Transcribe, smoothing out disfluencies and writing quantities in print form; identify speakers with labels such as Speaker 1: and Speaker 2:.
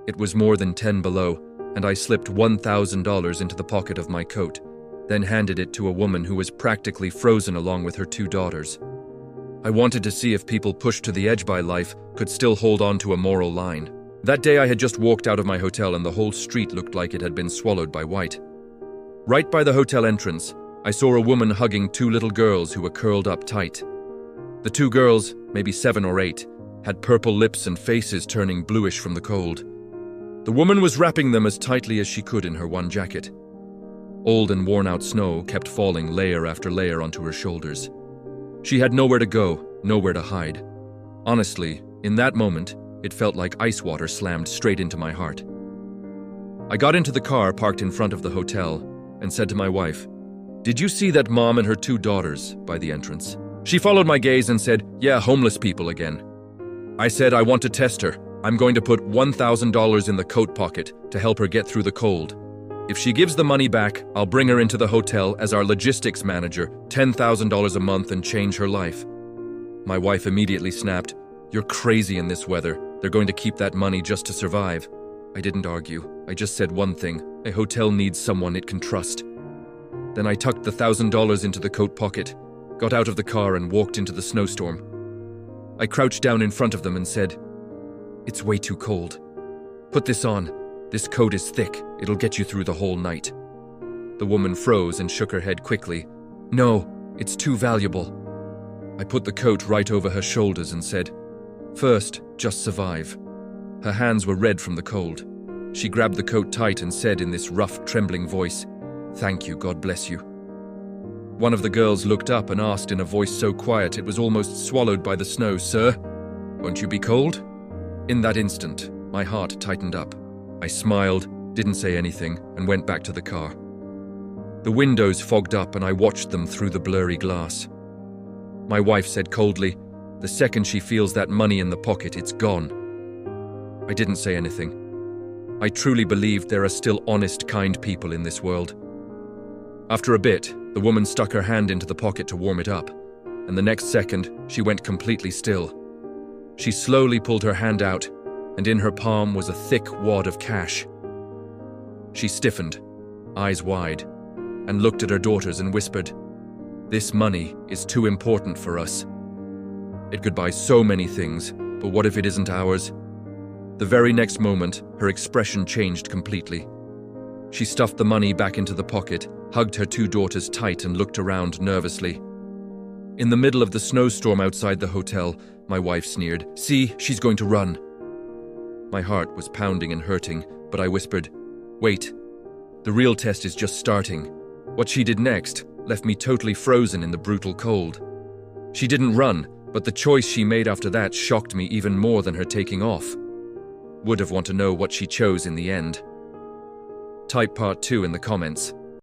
Speaker 1: It was more than 10 below, and I slipped $1,000 into the pocket of my coat, then handed it to a woman who was practically frozen along with her 2 daughters. I wanted to see if people pushed to the edge by life could still hold on to a moral line. That day I had just walked out of my hotel and the whole street looked like it had been swallowed by white. Right by the hotel entrance, I saw a woman hugging 2 little girls who were curled up tight. The 2 girls, maybe 7 or 8, had purple lips and faces turning bluish from the cold. The woman was wrapping them as tightly as she could in her one jacket. Old and worn-out snow kept falling layer after layer onto her shoulders. She had nowhere to go, nowhere to hide. Honestly, in that moment, it felt like ice water slammed straight into my heart. I got into the car parked in front of the hotel and said to my wife, "Did you see that mom and her 2 daughters by the entrance?" She followed my gaze and said, "Yeah, homeless people again." I said, "I want to test her. I'm going to put $1,000 in the coat pocket to help her get through the cold. If she gives the money back, I'll bring her into the hotel as our logistics manager, $10,000 a month, and change her life." My wife immediately snapped, "You're crazy in this weather. They're going to keep that money just to survive." I didn't argue. I just said one thing: a hotel needs someone it can trust. Then I tucked the $1,000 into the coat pocket, got out of the car and walked into the snowstorm. I crouched down in front of them and said, "It's way too cold. Put this on. This coat is thick. It'll get you through the whole night." The woman froze and shook her head quickly. "No, it's too valuable." I put the coat right over her shoulders and said, "First, just survive." Her hands were red from the cold. She grabbed the coat tight and said in this rough, trembling voice, "Thank you, God bless you." One of the girls looked up and asked in a voice so quiet it was almost swallowed by the snow, "Sir, won't you be cold?" In that instant, my heart tightened up. I smiled, didn't say anything, and went back to the car. The windows fogged up and I watched them through the blurry glass. My wife said coldly, "The second she feels that money in the pocket, it's gone." I didn't say anything. I truly believed there are still honest, kind people in this world. After a bit, the woman stuck her hand into the pocket to warm it up, and the next second, she went completely still. She slowly pulled her hand out, and in her palm was a thick wad of cash. She stiffened, eyes wide, and looked at her daughters and whispered, "This money is too important for us. It could buy so many things, but what if it isn't ours?" The very next moment, her expression changed completely. She stuffed the money back into the pocket, hugged her 2 daughters tight and looked around nervously. In the middle of the snowstorm outside the hotel, my wife sneered, "See, she's going to run." My heart was pounding and hurting, but I whispered, "Wait, the real test is just starting." What she did next left me totally frozen in the brutal cold. She didn't run, but the choice she made after that shocked me even more than her taking off. Would have wanted to know what she chose in the end. Type part 2 in the comments.